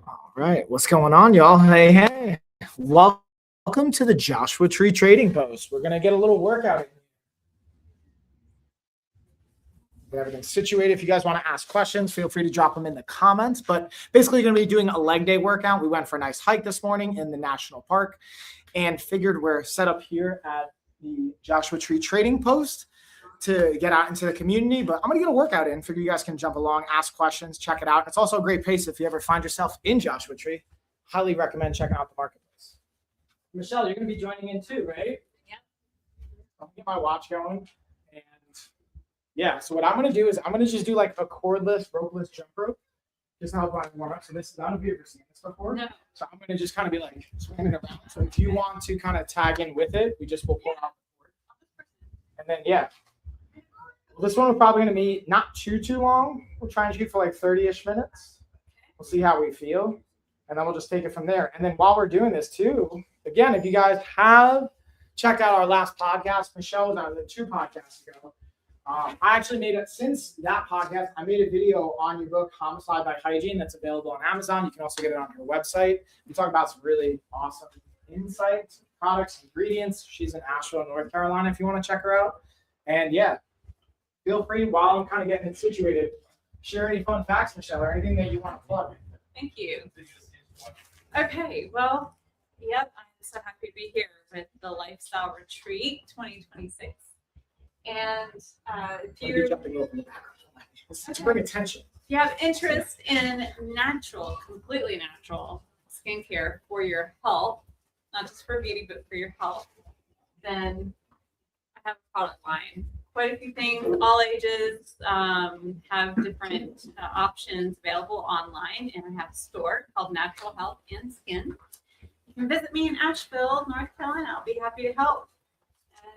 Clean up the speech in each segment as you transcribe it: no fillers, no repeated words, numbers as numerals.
All right, what's going on, y'all? Hey. Welcome to the Joshua Tree Trading Post. We're going to get a little workout in. Get everything situated. If you guys want to ask questions, feel free to drop them in the comments. But basically, you're going to be doing a leg day workout. We went for a nice hike this morning in the national park and figured we're set up here at the Joshua Tree Trading Post to get out into the community. But I'm going to get a workout in. Figure you guys can jump along, ask questions, check it out. It's also a great pace if you ever find yourself in Joshua Tree. Highly recommend checking out the marketplace. Michelle, you're going to be joining in too, right? Yeah. I'll get my watch going. And yeah, so what I'm going to do is I'm going to just do like a cordless, ropeless jump rope. Just help my warm up. So this is, I don't know if you've ever seen this before. No. So I'm going to just kind of be like swinging it around. So if you want to kind of tag in with it, we just will pull out the cord. And then, yeah. This one we're probably going to be not too long. We'll try and shoot for like 30-ish minutes. We'll see how we feel. And then we'll just take it from there. And then while we're doing this too, again, if you guys have checked out our last podcast, Michelle was on it 2 podcasts ago. I actually made it since that podcast. I made a video on your book, Homicide by Hygiene, that's available on Amazon. You can also get it on her website. We talk about some really awesome insights, products, ingredients. She's in Asheville, North Carolina, if you want to check her out. And yeah, feel free while I'm kind of getting it situated. Share any fun facts, Michelle, or anything that you want to plug. Thank you. Okay, well, yep, I'm so happy to be here with the Lifestyle Retreat 2026. And if you bring attention. If you have interest in natural, completely natural skincare for your health, not just for beauty, but for your health, then I have a product line. Quite a few things, all ages, have different options available online, and I have a store called Natural Health and Skin. You can visit me in Asheville, North Carolina. I'll be happy to help.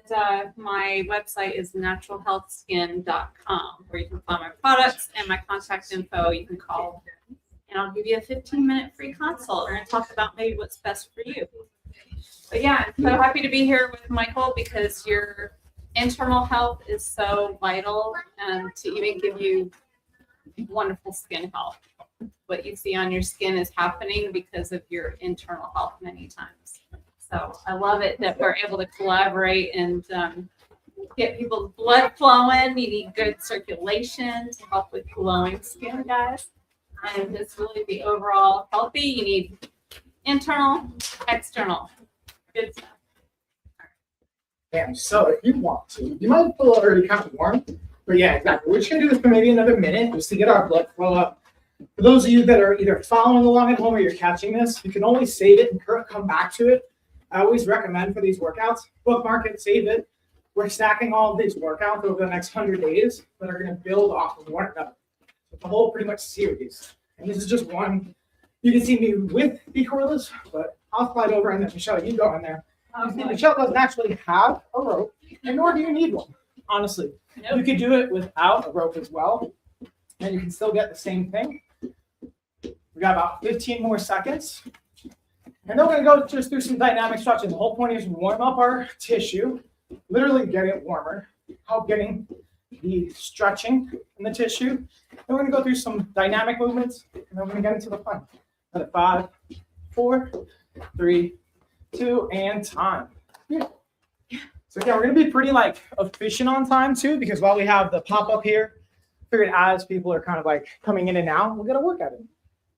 And my website is naturalhealthskin.com, where you can find my products and my contact info. You can call, and I'll give you a 15-minute free consult. We're going to talk about maybe what's best for you. But yeah, I'm so happy to be here with Michael because you're internal health is so vital to even give you wonderful skin health. What you see on your skin is happening because of your internal health many times. So I love it that we're able to collaborate and get people's blood flowing. You need good circulation to help with glowing skin, guys. And it's really the overall healthy. You need internal, external. Good stuff. So if you want to, you might feel already kind of warm, but yeah, exactly. We're just gonna do this for maybe another minute just to get our blood flow up. For those of you that are either following along at home or you're catching this, you can always save it and come back to it. I always recommend for these workouts, bookmark it, save it. We're stacking all of these workouts over the next 100 days that are gonna build off of one another. So the whole pretty much series. And this is just one. You can see me with the cordless, but I'll slide over and then Michelle, you go in there. Michelle doesn't actually have a rope, and nor do you need one, honestly. Nope. You could do it without a rope as well, and you can still get the same thing. We got about 15 more seconds. And then we're going to go just through some dynamic stretching. The whole point is warm up our tissue, literally get it warmer, help getting the stretching in the tissue. Then we're going to go through some dynamic movements, and then we're going to get into the fun. At 5, 4, 3, 2, and time. Yeah. So yeah, we're gonna be pretty like efficient on time too, because while we have the pop-up here, figured as people are kind of like coming in and out, we'll get a workout in.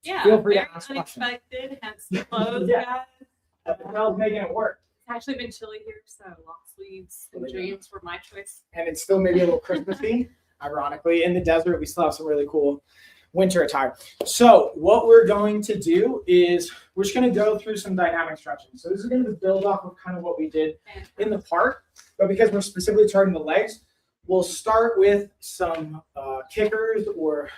Yeah, feel free to ask unexpected, hence the clothes, yeah. guys. Hell's making it work. It's actually been chilly here, so long sleeves and jeans were my choice. And it's still maybe a little Christmassy. Ironically, in the desert, we still have some really cool winter attire. So what we're going to do is we're just going to go through some dynamic stretching. So this is going to build off of kind of what we did in the park, but because we're specifically targeting the legs, we'll start with some kickers or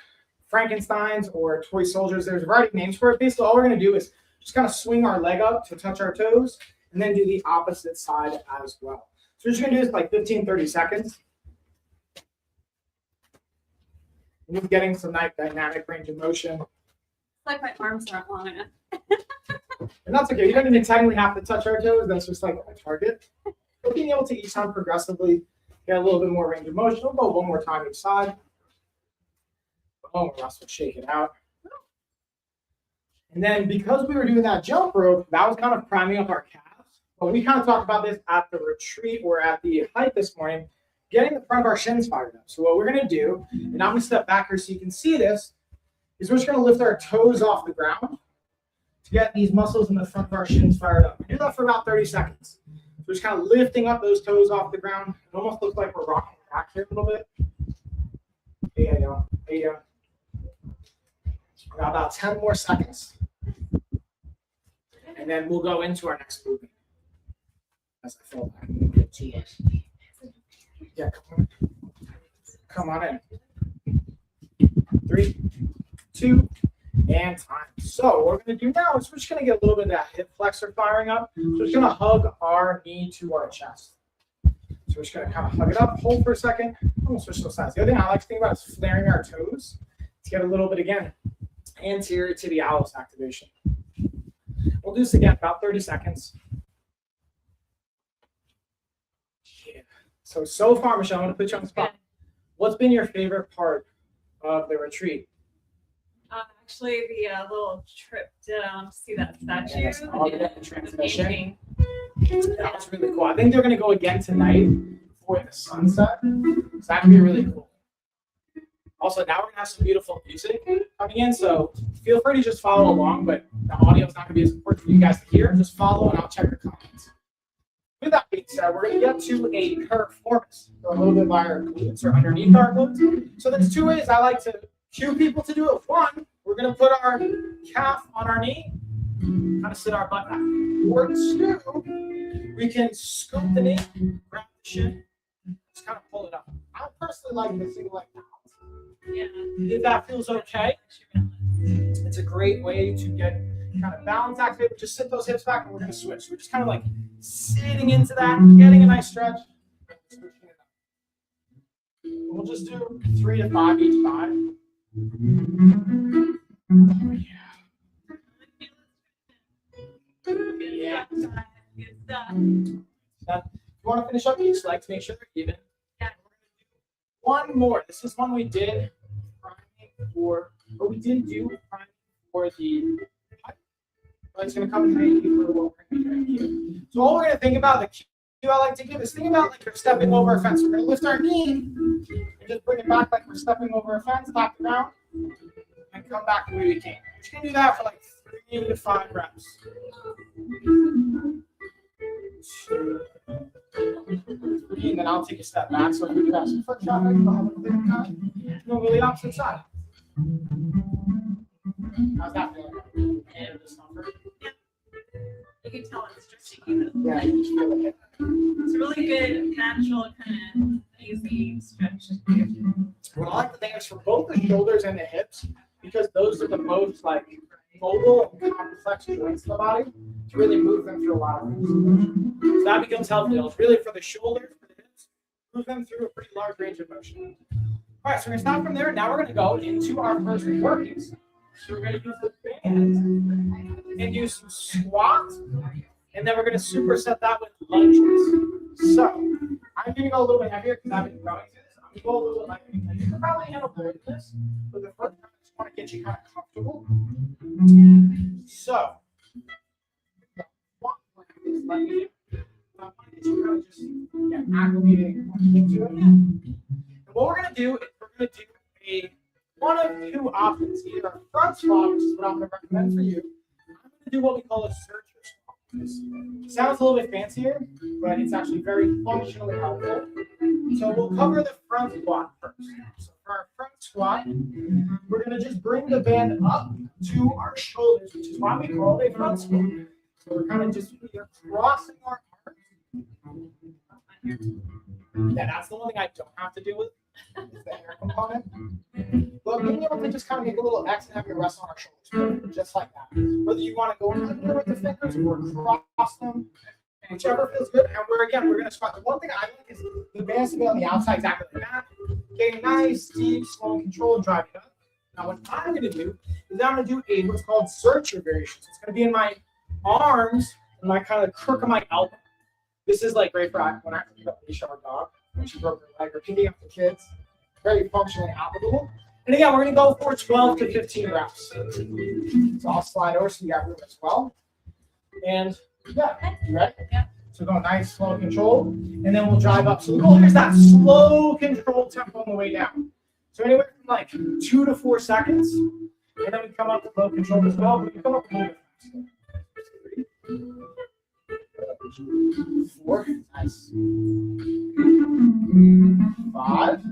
Frankensteins or toy soldiers. There's a variety of names for it. Basically, all we're going to do is just kind of swing our leg up to touch our toes and then do the opposite side as well. So we're just going to do this like 15, 30 seconds. Just getting some nice dynamic range of motion. It's like my arms aren't long enough. And that's okay. You don't even technically have to touch our toes. That's just like a target. But being able to each time progressively get a little bit more range of motion. We'll go one more time each side. Boom, Russ will shake it out. And then because we were doing that jump rope, that was kind of priming up our calves. But we kind of talked about this at the retreat or at the hike this morning, getting the front of our shins fired up. So what we're going to do, and I'm going to step back here so you can see this, is we're just going to lift our toes off the ground to get these muscles in the front of our shins fired up. Do that for about 30 seconds. So we're just kind of lifting up those toes off the ground. It almost looks like we're rocking back here a little bit. There you go. There you go. Got about 10 more seconds. And then we'll go into our next movement. As I feel back. Yeah, come on in. 3, 2, and time. So what we're going to do now is we're just going to get a little bit of that hip flexor firing up. So we're just going to hug our knee to our chest. So we're just going to kind of hug it up, hold for a second. I'm going to switch those sides. The other thing I like to think about is flaring our toes to get a little bit, again, anterior to the atlas activation. We'll do this again, about 30 seconds. Yeah. So far, Michelle, I'm going to put you on the spot. What's been your favorite part of the retreat? Actually, the little trip down to see that statue. Yes, all the transmission. Painting. That was really cool. I think they're going to go again tonight for the sunset. So that could be really cool. Also, now we're going to have some beautiful music coming in, so feel free to just follow along, but the audio is not going to be as important for you guys to hear. Just follow, and I'll check your comments. With that being said, we're going to get to a performance. So a little bit by our glutes or underneath our glutes. So there's 2 ways I like to cue people to do it. 1, we're going to put our calf on our knee, kind of sit our butt back. Or 2, we can scoop the knee, grab the shin, just kind of pull it up. I personally like this thing like that. Yeah. If that feels okay, it's a great way to get kind of balance activated. Just sit those hips back and we're going to switch. So we're just kind of like sitting into that, getting a nice stretch. We'll just do 3 to 5 each time. Yeah. Good stuff. If you want to finish up each leg to make sure they're even. Yeah. One more. This is one we did for, but we didn't do for the. But it's going to come in handy for what we're going to do. So all we're going to think about, the cue I like to give is think about like you're stepping over a fence. We're going to lift our knee and just bring it back like we're stepping over a fence, tap the ground, and come back the way we came. We're just going to do that for like 3 to 5 reps. 2, 3, and then I'll take a step back so we do have some foot traffic. We'll have a little bit of time. We'll go the opposite side. How's that feeling? Yeah. You can tell it's stretching. Yeah, you just feel it. It's a really good, natural, kind of easy stretch. What I like to think is for both the shoulders and the hips, because those are the most like mobile and complex joints in the body, to really move them through a lot of things. So that becomes helpful. It's really for the shoulders, for the hips, move them through a pretty large range of motion. All right, so we're going to stop from there. Now we're going to go into our first workings. So we're going to use the band and do some squats, and then we're going to superset that with lunges. So I'm going to go a little bit heavier because I've been going through this. I'm going to go a little bit lighter because you can probably handle more than this, but the first time I just want to get you kind of comfortable. So, I want to get you kind of just acclimating into it. And what we're going to do is we're going to do one of 2 options, either a front squat, which is what I'm going to recommend for you. I'm going to do what we call a searcher squat. It sounds a little bit fancier, but it's actually very functionally helpful. So we'll cover the front squat first. So for our front squat, we're going to just bring the band up to our shoulders, which is why we call it a front squat. So we're kind of just crossing our arms. Yeah, that's the one thing I don't have to do with is the hair component. But being able to just kind of make a little X and have your rest on our shoulders, just like that. Whether you want to go under with the fingers or cross them, whichever feels good. And we're going to squat. The one thing I like is the band's to be on the outside exactly like that. Getting nice, deep, slow, and controlled, driving up. Now what I'm going to do is I'm going to do what's called searcher variation. So it's going to be in my arms and my kind of crook of my elbow. This is like great for when I have to pick up Leash our dog when she broke her leg or picking up the kids. Very functionally applicable. And again, we're going to go for 12 to 15 reps. So I'll slide over so you got room as well. And yeah, you ready? Yeah. So go nice, slow, control, and then we'll drive up. So the goal here is that slow, controlled tempo on the way down. So anywhere from like 2 to 4 seconds, and then we come up with low control as well. But we come up with a little bit faster. 4, nice. 5,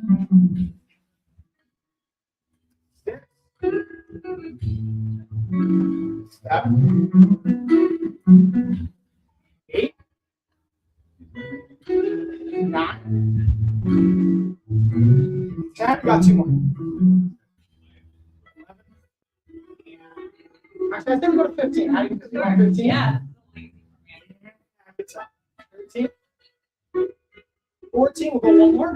6, 7, 8, 9, 10. Got 2 more. 11. Actually, I think we go to 15. How do you feel? 15? Yeah. 13. 14. We'll go one more.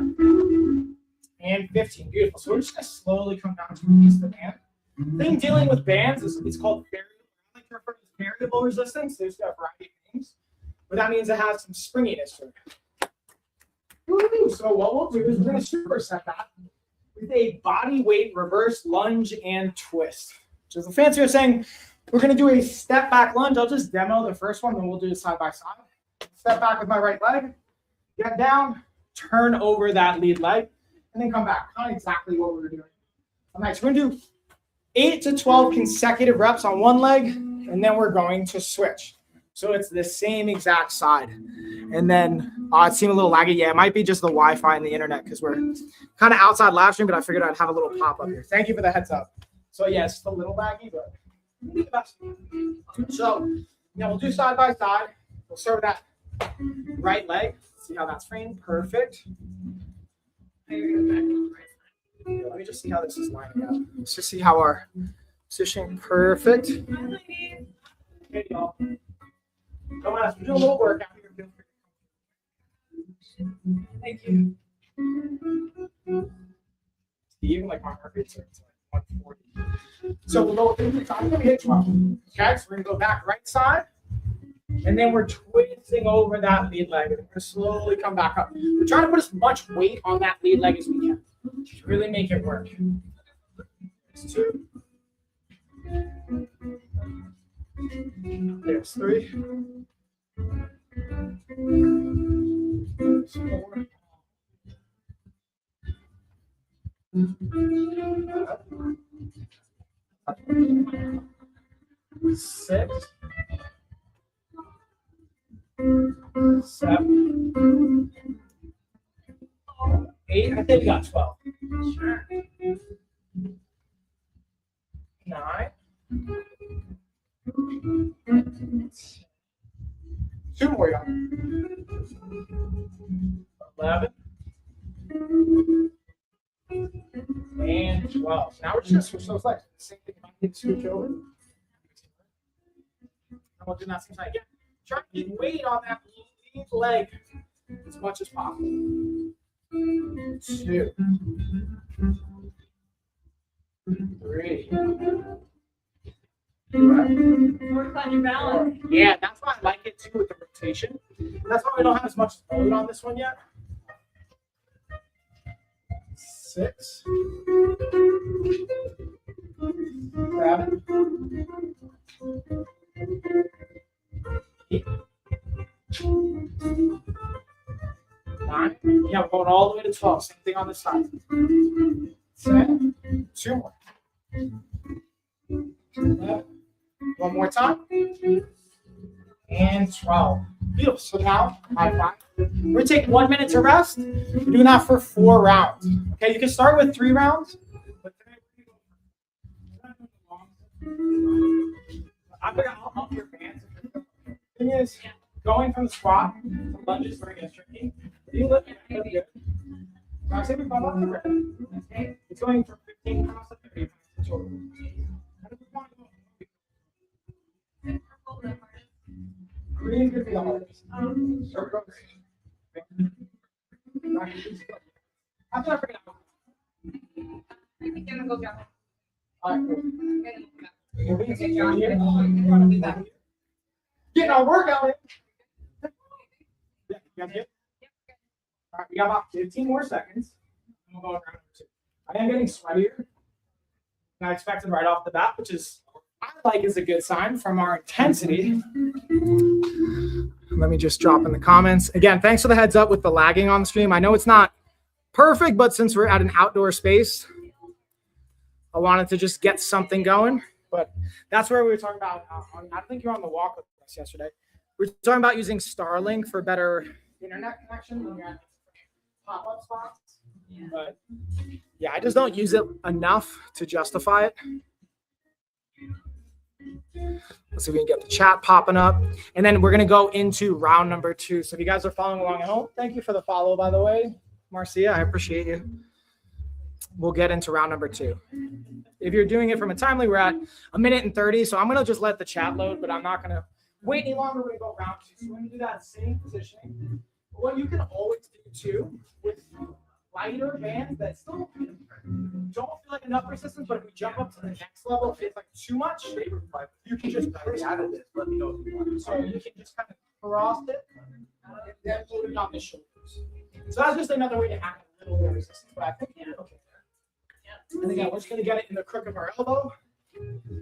And 15. Beautiful. So we're just going to slowly come down to release the band. The thing dealing with bands is it's called variable. I like to refer to as variable resistance. There's a variety of names, but that means it has some springiness to it. Woo! So what we'll do is we're going to superset that with a body weight reverse lunge and twist. Which is a fancy way of saying we're going to do a step back lunge. I'll just demo the first one, then we'll do it side by side. Step back with my right leg, get down, turn over that lead leg, and then come back. Not exactly what we were doing. All right, so we're going to do 8 to 12 consecutive reps on one leg, and then we're going to switch. So it's the same exact side. And then it seemed a little laggy. Yeah, it might be just the Wi-Fi and the internet because we're kind of outside live stream, but I figured I'd have a little pop-up here. Thank you for the heads up. So yeah, it's just a little laggy, but we'll do the best. So yeah, we'll do side by side. We'll start with that right leg. See how that's framed? Perfect. Let me just see how this is lining up. Let's just see how our position. Perfect. Okay, y'all. Come on, we're doing a little workout here. Thank you. Even like my heart rate's like 140. So we'll go with the time. Let me hit 12. Okay, so we're gonna go back right side. And then we're twisting over that lead leg. And we're gonna slowly come back up. We're trying to put as much weight on that lead leg as we can to really make it work. There's 2. There's 3. There's 4. 6, 7, 8. I think we got 12. Sure. 9. 2 more, y'all. 11. And 12. Now we're just gonna switch those legs. Same thing. If I can switch over. And we'll do that same side again. Try to keep weight on that lead leg as much as possible. 2. 3. Work on your balance. Yeah, that's why I like it too with the rotation. That's why we don't have as much load on this one yet. 6, 7, 8, 9. Yeah, we're going all the way to 12. Same thing on this side. 10. 2 more. 11. One more time. And 12. Beautiful. So now, high five. We're going to take 1 minute to rest. We're doing that for 4 rounds. Okay, you can start with 3 rounds. But today I'm going to help your hands. The thing is, going from the squat to lunges is very tricky. You lift it really good. So I say we come up the rhythm. Okay, it's going from 15 pounds to 30 pounds total. Green could be the hardest. I'm not freaking out. I'm gonna go down. All right, cool. Getting our workout in. Yeah, you guys good? All right, we got about 15 more seconds. We'll go around 2. I am getting sweatier. not expected right off the bat, which is I like is a good sign from our intensity. Let me just drop in the comments. Again, thanks for the heads up with the lagging on the stream. I know it's not perfect, but since we're at an outdoor space, I wanted to just get something going. But that's where we were talking about. I think you're on the walk with us yesterday. We were talking about using Starlink for better internet connection when you're at pop-up spots. Yeah. But yeah, I just don't use it enough to justify it. Let's see if we can get the chat popping up. And then we're going to go into round number 2. So if you guys are following along at home, thank you for the follow, by the way. Marcia, I appreciate you. We'll get into round number 2. If you're doing it from a timely, we're at 1:30. So I'm going to just let the chat load, but I'm not going to wait any longer. We're going to go round 2. So we're going to do that same positioning. But what you can always do too with lighter bands that still don't feel like enough resistance, but if we jump up to the next level, if it's like too much, you can just added it. Let me know if you want. So you can just kind of cross it and then put it on the shoulders. So that's just another way to add a little bit of resistance. But I think you did okay there. And again, we're just going to get it in the crook of our elbow.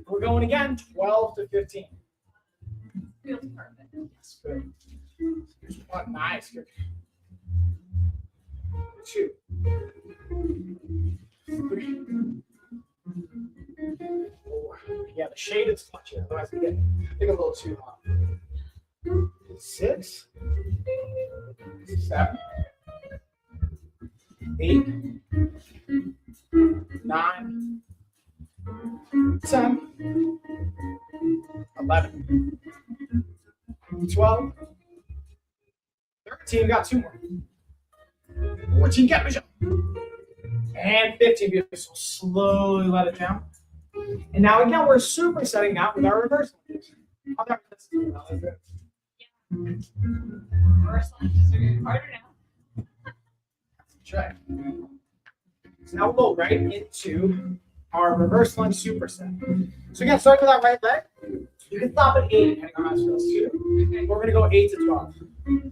We're going again, 12 to 15. Feels perfect. Yes, good. One, nice. Good. 2, 3, 4. Yeah, the shade is clutch here. Otherwise, we get a little too hot. 6, 7, 8, 9, 10, 11, 12, 13. Got 2 more. 14, get Michelle. And 15, beautiful. So slowly let it down. And now again, we're supersetting that with our reverse lunges. How about this? Reverse lunges are getting harder now. That's right. So now we'll go right into our reverse lunge superset. So again, starting with that right leg, you can stop at 8, depending on how it feels too. Okay. We're going to go 8 to 12.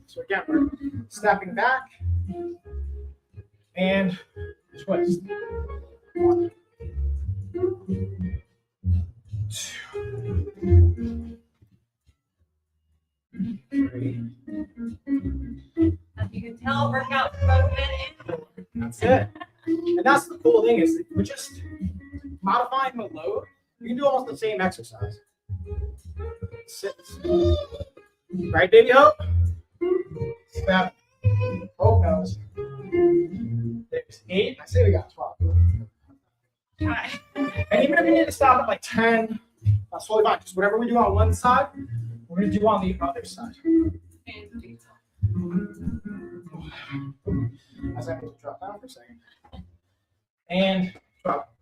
So again, we're stepping back and twist. 1, 2, 3. As you can tell, workout both in and That's it. And that's the cool thing is we're just modifying the load. You can do almost the same exercise. 6. Right, baby Hope? 7. Hope knows. There's 8. I say we got 12. try. And even if you need to stop at like 10, that's totally fine. Just whatever we do on one side, we're going to do on the other side. As I need to drop down for a second. And drop.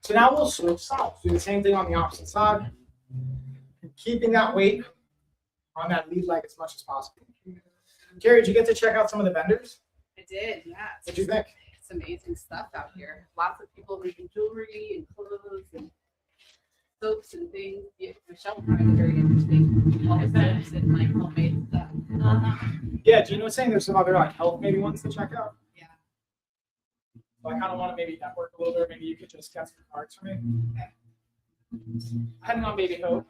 So now we'll switch sides. Do the same thing on the opposite side. Keeping that weight on that lead leg as much as possible. Carrie, did you get to check out some of the vendors? I did, yeah. What'd you think? It's amazing stuff out here. Lots of people making jewelry and clothes and soaps and things. Yeah, Michelle found it very interesting. All the soaps and like homemade stuff. Yeah, do you know saying there's some other like health maybe ones to check out? Yeah. So I kind of want to maybe network a little bit. Maybe you could just get some cards for me. Heading on Baby Hope.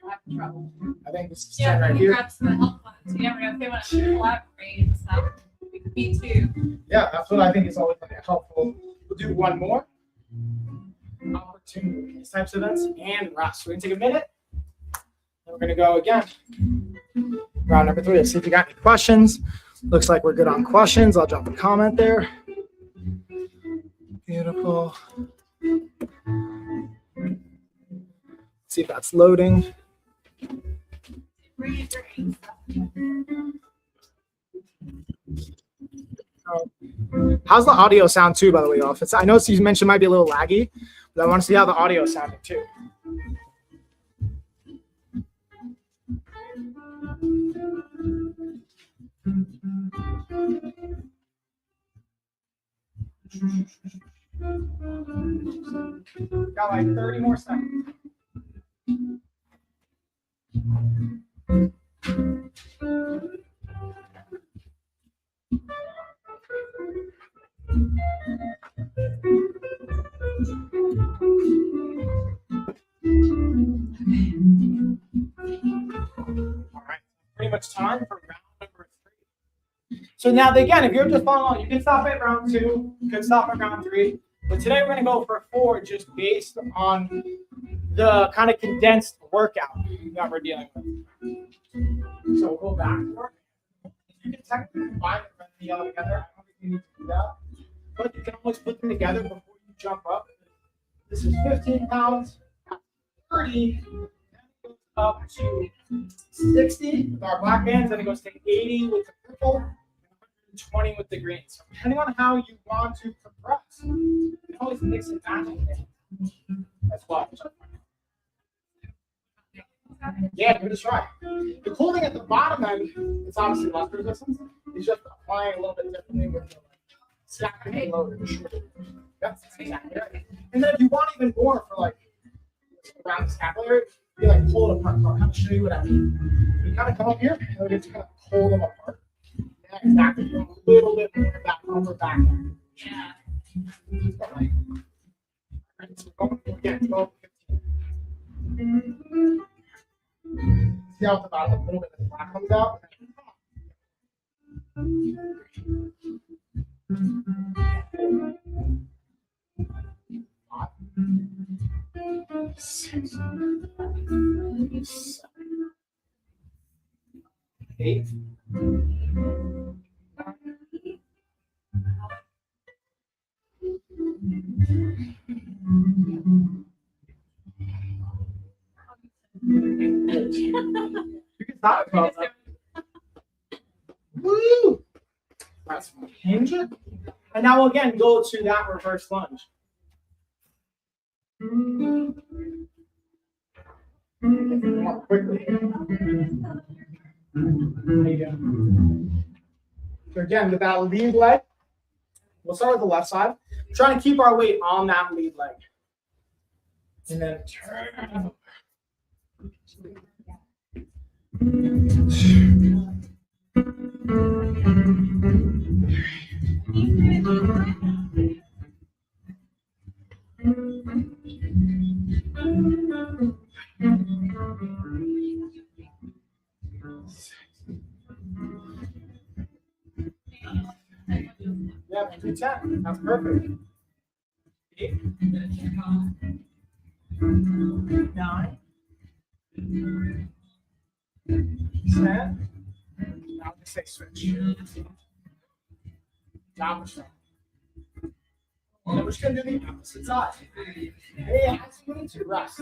I have trouble. I think this is Yeah, right we here. grab some health ones. You never know if they want to collaborate and stuff. Me too. Yeah, that's what I think is always like helpful. We'll do one more opportunity these types of events and rest. We're gonna take a minute. And we're gonna go again. Round number 3. Let's see if you got any questions. Looks like we're good on questions. I'll drop a comment there. Beautiful. See if that's loading. How's the audio sound too, by the way, off? I know you mentioned it might be a little laggy, but I want to see how the audio sounded too. Got like 30 more seconds. much time for round number 3. So now, again, if you're just following along, you can stop at round 2, you can stop at round 3. But today we're going to go for 4 just based on the kind of condensed workout that we're dealing with. So we'll go back. You can technically combine the other together. I don't think you need to do that. But you can always put them together before you jump up. This is 15 pounds, 30, then it goes up to 60 with our black bands, then it goes to 80 with the purple, and 120 with the green. So depending on how you want to progress, you can always mix and match it as well. Yeah, give it a try. The cool thing at the bottom end, it's obviously less resistance. It's just applying a little bit differently with the stacking and loading. That's exactly right. And then if you want even more for like around the scapulary, you like pull it apart. So I'll kind of show you what I mean. You kind of come up here and we just kind of pull them apart. Yeah, exactly. A little bit more back, over back. Yeah. Right. So go again, 12, 15. See how at the bottom a little bit of the black comes out? Six, 8. You can talk about that. Woo! That's hinge it. And now we'll again go to that reverse lunge. More quickly. There you go. So again, with that lead leg, we'll start with the left side. We're trying to keep our weight on that lead leg. And then turn. Yeah, 210. That's perfect. 8, 9, 10. Now just say switch. Down the strong. And then we're just going to do the opposite side. Hey, as you need to rest.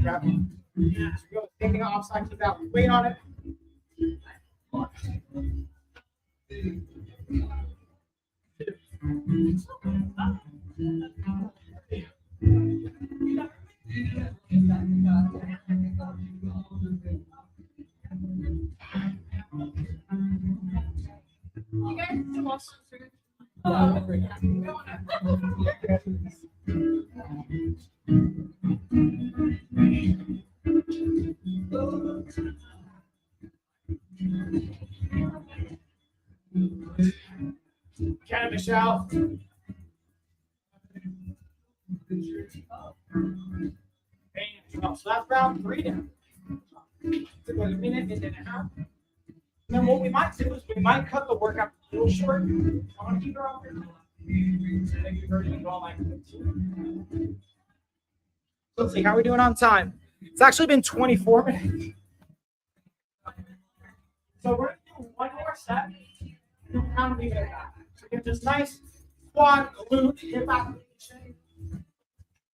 Grab it. Yeah, so go taking it offside, keep that weight on it. You guys can also food. Can Michelle? So that's round 3 down. Took like a minute and a half. And then what we might do is we might cut the workout a little short. I want to keep her up here. Maybe 30 and go like 15. Let's see, how are we doing on time? It's actually been 24 minutes. So we're going to do one more set. And kind of leave it at that. So get this nice quad, glute, hip activation.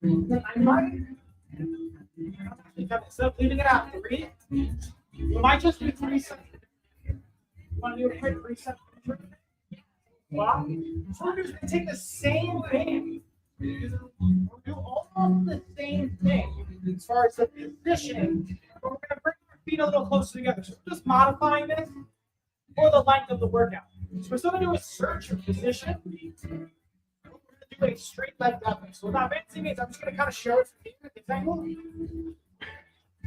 I might, instead of leaving it out 3, you might just do 3 sets. You want to do a quick 3 sets? Well, so we're just going to take the same thing. We'll do almost the same thing as far as the position, but we're going to bring our feet a little closer together. So we're just modifying this for the length of the workout. So we're still going to do a search of position. We're going to do a straight leg deadlift. So what that basically means, I'm just going to kind of show it from here at this angle.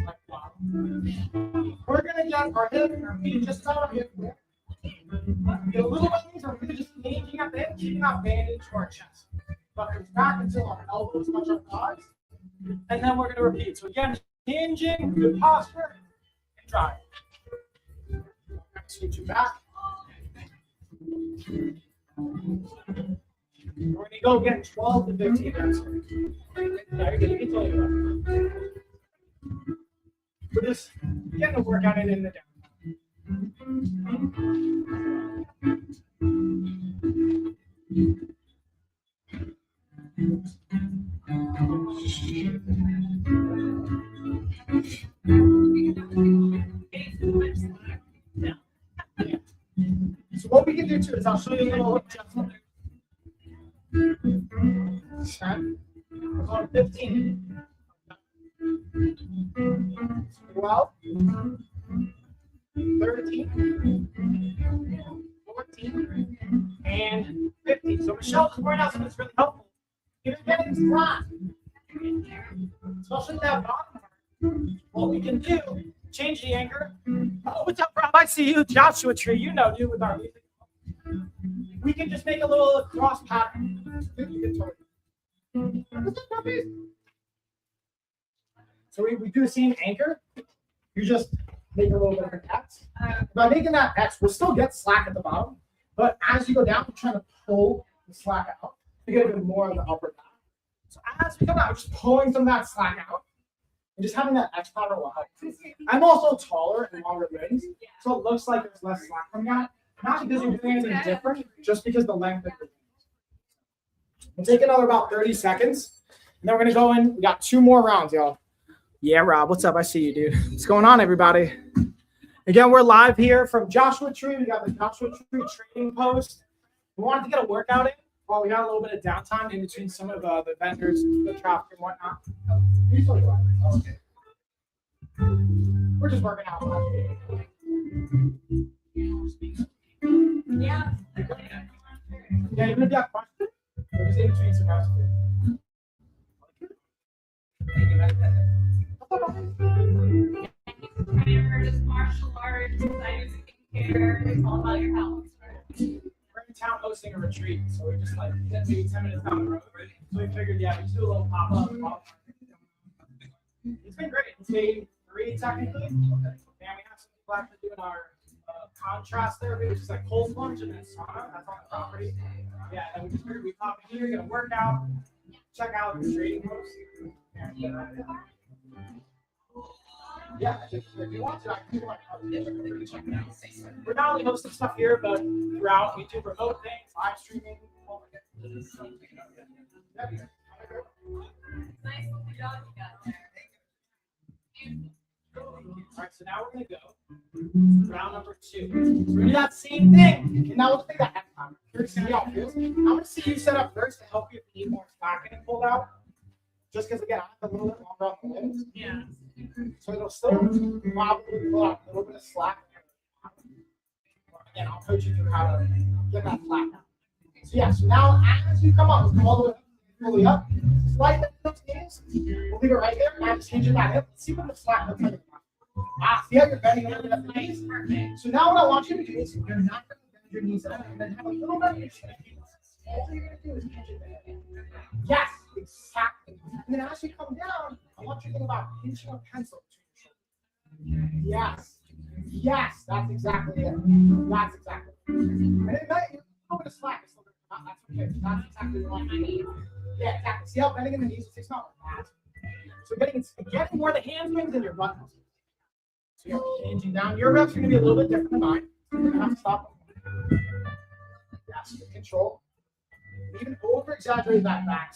Like wow. We're going to get our hip and our feet just about our hip width. The little things are really just hinging at the hip, keeping that band into our chest. But it's back until our elbows touch our thighs. And then we're going to repeat. So again, hinging, good posture, and drive. Switch it back. We're going to go get 12 to 15 reps. Yeah, you can tell you that. We're just getting a workout in the down. So what we can do too is I'll show you a little adjustment. 10, we're going 15, 12, 13, 14, and 15. So Michelle just pointed out something that's really helpful. If you're getting flat, especially that bottom part, what we can do, change the anchor. Oh, what's up, Rob? I see you, Joshua Tree. You know, dude, with our music. We can just make a little cross pattern. So we do the same anchor. You just make a little bit of an X. By making that X, we'll still get slack at the bottom, but as you go down, we're trying to pull the slack out to get a bit more of the upper back. So as we come out, we're just pulling some of that slack out and just having that X pattern wide. I'm also taller and longer limbs, so it looks like there's less slack from that. Not because you're doing anything different, just because the length of the We'll take another about 30 seconds, and then we're gonna go in. We got 2 more rounds, y'all. Yeah, Rob, what's up? I see you, dude. What's going on, everybody? Again, we're live here from Joshua Tree. We got the Joshua Tree trading post. We wanted to get a workout in while we got a little bit of downtime in between some of the vendors, the traffic and whatnot. Okay. We're just working out. Yeah. Yeah, even if you have questions, we're just in between some reps. Just martial arts, skincare, it's all about your health. We're in town hosting a retreat, so we're just like maybe 10 minutes down the road. So we figured, yeah, we just do a little pop-up. It's been great. It's day 3 technically. And we have some people actually doing our contrast therapy, which is like cold plunge and then sauna. That's on the property. Yeah, and we just figured we pop in here, get a workout, check out the trading post. Yeah, if you want to, I can do my We're not only hosting stuff here, but throughout. We do remote things, live streaming. Nice little job you got there. All right, so now we're going to go round number 2. So we're going to do that same thing. And now we'll take that half time. First, see how it feels. I'm going to see you set up first to help you if you need more slack and pulled out. Just because, again, I have a little bit longer on the limbs. Yeah. So it'll still probably pull out a little bit of slack. Again, I'll coach you through how to get that slack out. So yeah, so now as you come up, come all the way fully up, slide those knees. We'll leave it right there. Now just change it that hip. Let's see what the slack looks like. See how you're bending a little bit at the knees? So now what I want you to do is you're not going to bend your knees at all. And then have a little bit of your chin. All you're going to do is pinch it there. Yes, exactly. And then as you come down, I want you to think about pinching a pencil. Yes. Yes, that's exactly it. That's exactly it. And it might be a little bit of slack. That's okay. That's exactly what I need. Yeah, exactly. See how bending in the knees is not like that. So getting more of the hamstrings and your butt muscles. So you're changing down. Your reps are going to be a little bit different than mine. You're going to have to stop. Yes, with control. Even over exaggerate that back.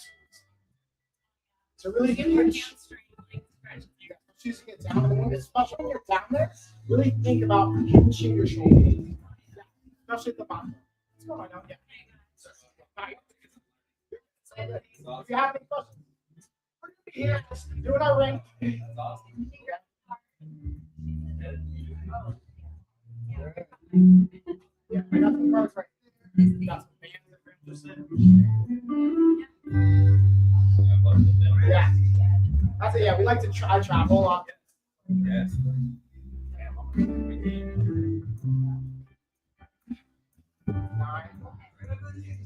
So really get your hamstring. Choosing it down, and especially when you're down there, really think about pinching your shoulders. Yeah, especially at the bottom. What's going on down? Yeah. If you have any questions, we're going to be here just doing our ring. Yeah, I got some cards right there. Got some bands that are interested. Yeah. That's it. Yeah, we like to try travel a lot. Yes.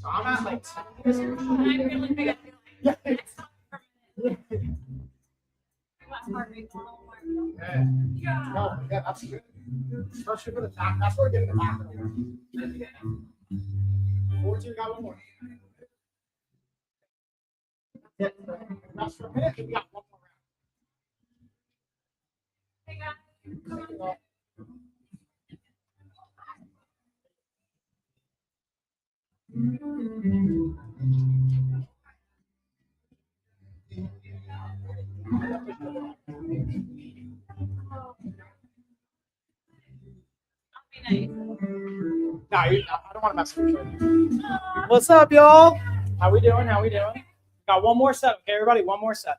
So I'm at like 10 years. I really think I feel Yeah. like my heart rate's a little more. Yeah. No, yeah, that's good. Especially for the back. That's where we're getting the back. 4-2, got one more. Yeah, rest for a minute. We got one more round. No, I don't want to mess with you. What's up, y'all? How we doing? Got one more set, okay, everybody? One more set.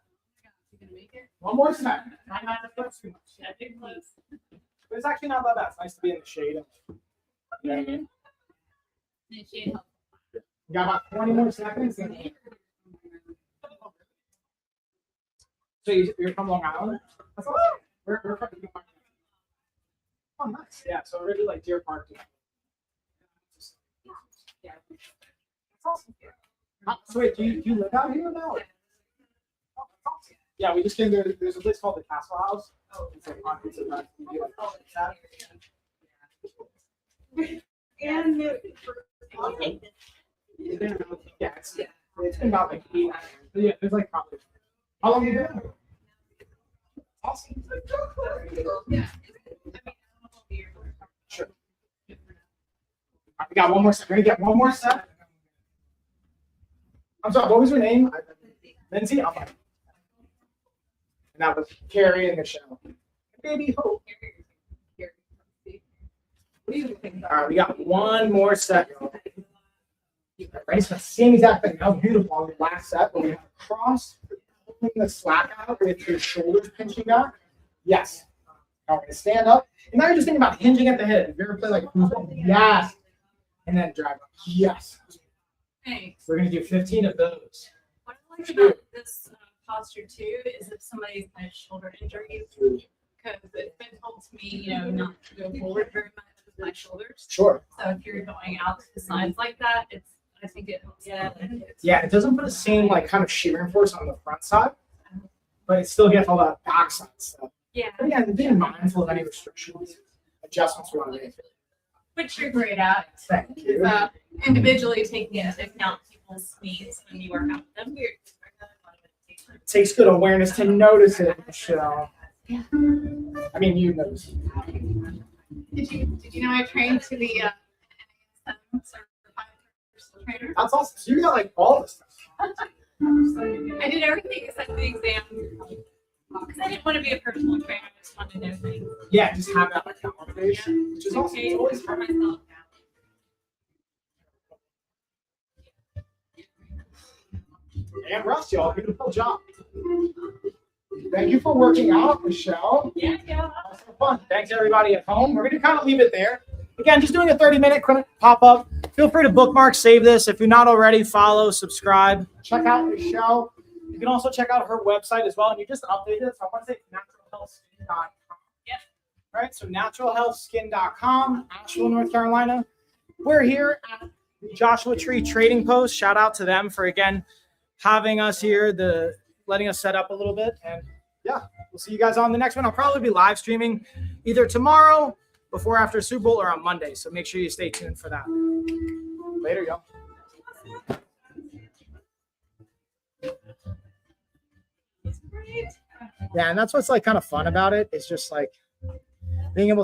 One more set. Try not to put too much. But it's actually not that bad. It's nice to be in the shade. You know what I mean? We got about 20 more seconds. So you're from Long Island? That's awesome. We're from Oh, nice. Yeah, so really like Deer Park. Yeah. That's awesome. So wait, do you live out here now? Oh, that's awesome. Yeah, we just came there. There's a place called the Castle House. Oh, it's like it's a nice. Yeah, it's been about like 8. Yeah, there's like probably. How long have you been there? Awesome. Yeah. Sure. We got one more set. We're gonna get one more set. I'm sorry, what was your name? Lindsay? Okay. And that was Carrie and Michelle. Baby Hope. All right, we got one more set. Right, it's the same exact thing. That was beautiful on the last set, but we have cross pulling the slack out with your shoulders pinching back. Yes. Now we're gonna stand up. And now you're just thinking about hinging at the head. Have you ever played like yes. And then drive up. Yes. Thanks. We're gonna do 15 of those. What I like about this posture too is if somebody's had shoulder injuries, because it's been told to me, not to go forward very much with my shoulders. Sure. So if you're going out to the sides like that, I think it helps. Yeah, it doesn't put the same like kind of shearing force on the front side, but it still gets all that backside stuff. Yeah. But again, being mindful of any restrictions, adjustments we want to make. Which you're great at. Thank you. Individually taking into account people's needs when you work out with them. It takes good awareness to notice it, Michelle. I mean, you notice. Did you know I trained to be a certified personal trainer? That's awesome. So you got like all this stuff. I did everything except the exam. Because I didn't want to be a personal trainer, I just wanted to know things. Yeah, just have that like motivation, which is awesome. It's always for fun. myself. And Russ, y'all, beautiful job. Thank you for working out, Michelle. Yeah. That was so fun. Thanks everybody at home. We're gonna kind of leave it there. Again, just doing a 30-minute pop-up. Feel free to bookmark, save this. If you're not already, follow, subscribe. Check out Michelle. You can also check out her website as well. And you just updated it. So I want to say naturalhealthskin.com. Yep. Right? So naturalhealthskin.com, Asheville, North Carolina. We're here at the Joshua Tree Trading Post. Shout out to them for, again, having us here, letting us set up a little bit. And yeah, we'll see you guys on the next one. I'll probably be live streaming either tomorrow, before after Super Bowl, or on Monday. So make sure you stay tuned for that. Later, y'all. Yeah, and that's what's like kind of fun about it. It's just like being able